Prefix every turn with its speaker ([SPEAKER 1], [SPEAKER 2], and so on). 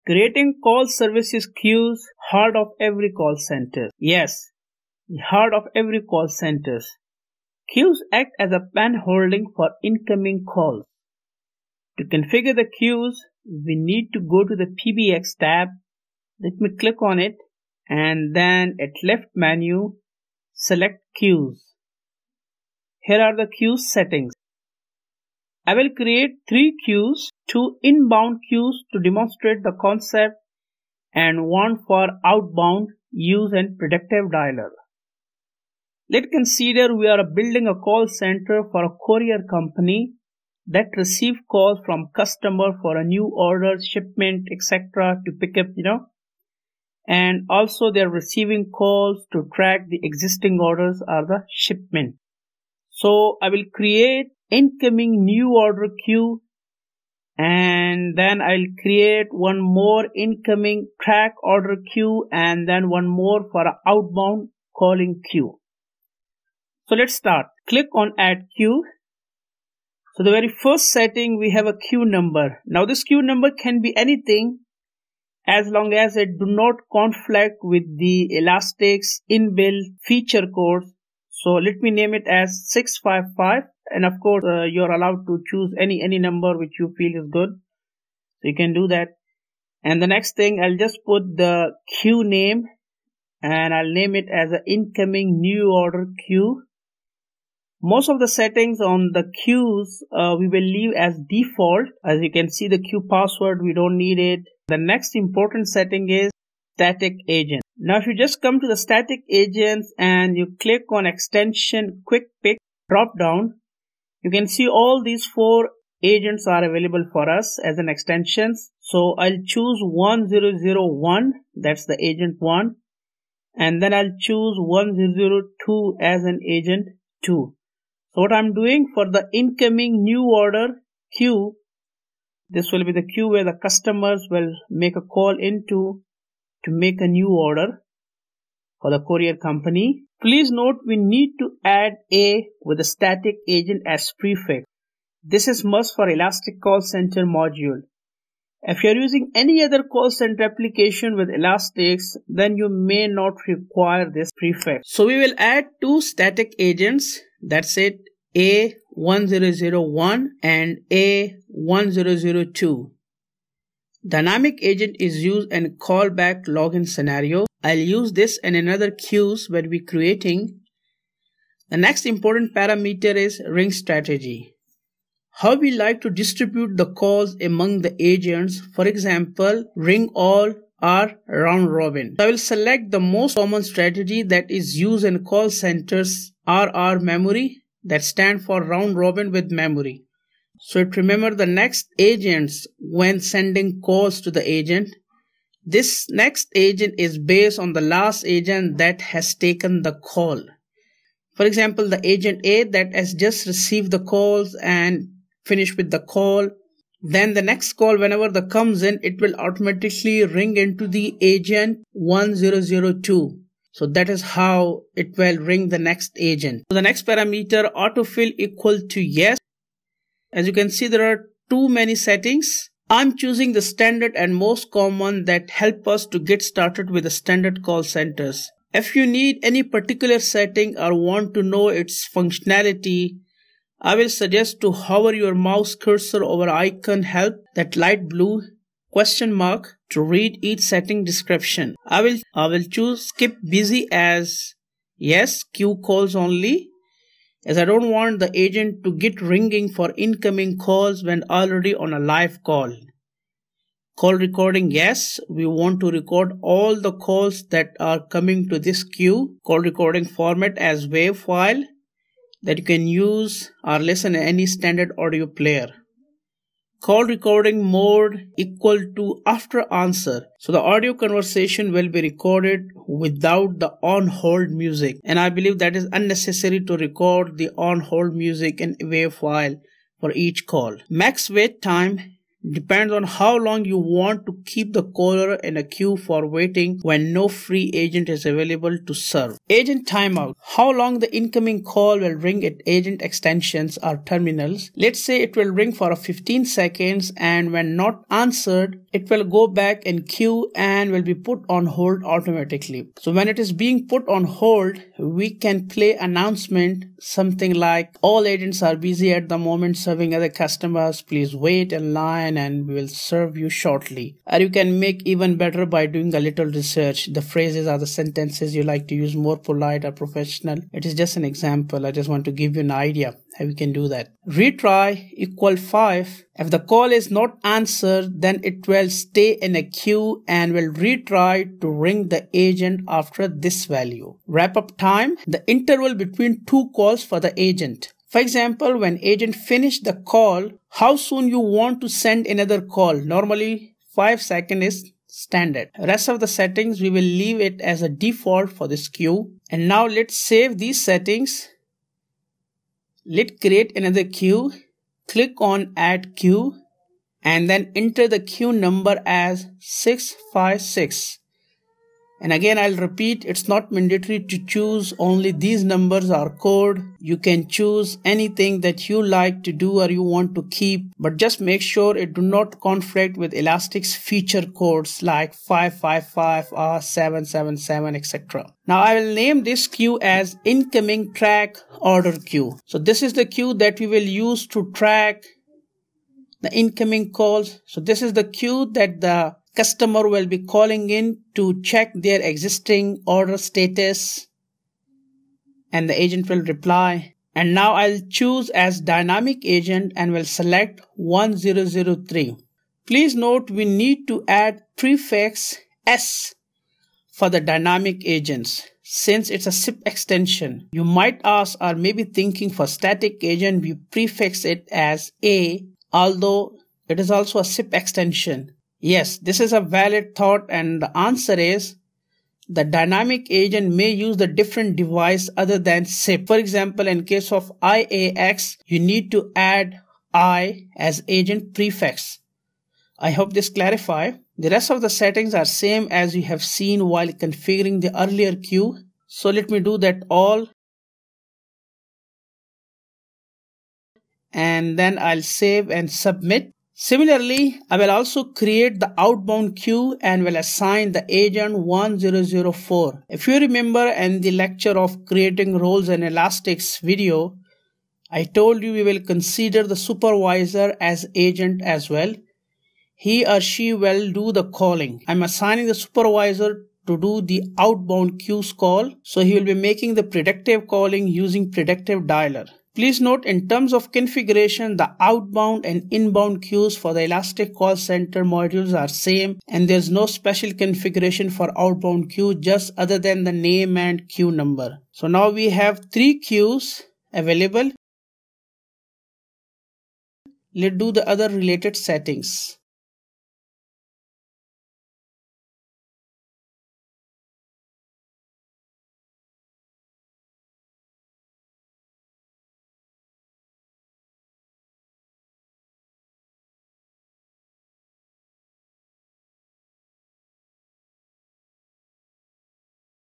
[SPEAKER 1] Creating call services queues, heart of every call center. Yes, the heart of every call center. Queues act as a pen holding for incoming calls. To configure the queues, we need to go to the PBX tab. Let me click on it and then at left menu, select queues. Here are the queue settings. I will create 3 queues, 2 inbound queues to demonstrate the concept and 1 for outbound use and predictive dialer. Let's consider we are building a call center for a courier company that receive calls from customer for a new order, shipment, etc. to pick up, and also they are receiving calls to track the existing orders or the shipment. So I will create incoming new order queue and then I'll create one more incoming track order queue and then one more for an outbound calling queue. So let's start. Click on add queue. So the very first setting, we have a queue number. Now this queue number can be anything as long as it do not conflict with the Elastic's inbuilt feature codes. So let me name it as 655, and of course you're allowed to choose any number which you feel is good. So you can do that. And the next thing, I'll just put the queue name and I'll name it as an incoming new order queue. Most of the settings on the queues we will leave as default. As you can see, the queue password, we don't need it. The next important setting is static agent. Now if you just come to the static agents and you click on extension quick pick drop down, you can see all these 4 agents are available for us as an extensions. So I'll choose 1001, that's the agent 1, and then I'll choose 1002 as an agent 2. So what I'm doing for the incoming new order queue, this will be the queue where the customers will make a call into to make a new order for the courier company. Please note we need to add a with the static agent as prefix. This is must for Elastic Call Center module. If you are using any other call center application with Elastics, then you may not require this prefix. So we will add 2 static agents. That's it, A1001 and A1002. Dynamic agent is used in callback login scenario. I'll use this in another queues when we're creating. The next important parameter is ring strategy. How we like to distribute the calls among the agents. For example, ring all or round robin. I will select the most common strategy that is used in call centers, RR memory, that stand for round robin with memory. So remember the next agents when sending calls to the agent. This next agent is based on the last agent that has taken the call. For example, the agent A that has just received the calls and finished with the call. Then the next call, whenever that comes in, it will automatically ring into the agent 1002. So that is how it will ring the next agent. So the next parameter, autofill equal to yes. As you can see, there are too many settings. I'm choosing the standard and most common that help us to get started with the standard call centers. If you need any particular setting or want to know its functionality, I will suggest to hover your mouse cursor over icon help, that light blue question mark, to read each setting description. I will choose skip busy as yes, queue calls only, as I don't want the agent to get ringing for incoming calls when already on a live call. Call recording, yes, we want to record all the calls that are coming to this queue. Call recording format as WAV file that you can use or listen in any standard audio player. Call recording mode equal to after answer. So the audio conversation will be recorded without the on-hold music. And I believe that is unnecessary to record the on-hold music in WAV file for each call. Max wait time Depends on how long you want to keep the caller in a queue for waiting when no free agent is available to serve. Agent timeout. How long the incoming call will ring at agent extensions or terminals. Let's say it will ring for 15 seconds and when not answered, it will go back in queue and will be put on hold automatically. So when it is being put on hold, we can play announcement something like all agents are busy at the moment serving other customers. Please wait in line and we will serve you shortly. Or you can make even better by doing a little research. The phrases or the sentences you like to use more polite or professional. It is just an example. I just want to give you an idea how you can do that. Retry equal 5. If the call is not answered, then it will stay in a queue and will retry to ring the agent after this value. Wrap up time. The interval between two calls for the agent. For example, when agent finished the call, how soon you want to send another call? Normally 5 seconds is standard. Rest of the settings we will leave it as a default for this queue. And now let's save these settings. Let's create another queue. Click on add queue and then enter the queue number as 656. And again, I'll repeat, it's not mandatory to choose only these numbers or code. You can choose anything that you like to do or you want to keep, but just make sure it do not conflict with Elastic's feature codes like 555 or 777, etc. Now I will name this queue as incoming track order queue. So this is the queue that we will use to track the incoming calls. So this is the queue that the customer will be calling in to check their existing order status and the agent will reply. And now I'll choose as dynamic agent and will select 1003. Please note we need to add prefix S for the dynamic agents since it's a SIP extension. You might ask or maybe thinking for static agent we prefix it as A, although it is also a SIP extension. Yes, this is a valid thought and the answer is the dynamic agent may use the different device other than SIP. For example, in case of IAX, you need to add I as agent prefix. I hope this clarifies. The rest of the settings are same as you have seen while configuring the earlier queue. So let me do that all. And then I'll save and submit. Similarly, I will also create the outbound queue and will assign the agent 1004. If you remember in the lecture of creating roles in Elastic's video, I told you we will consider the supervisor as agent as well. He or she will do the calling. I'm assigning the supervisor to do the outbound queues call. So he will be making the predictive calling using predictive dialer. Please note in terms of configuration, the outbound and inbound queues for the Elastic Call Center modules are same and there's no special configuration for outbound queue just other than the name and queue number. So now we have 3 queues available. Let's do the other related settings.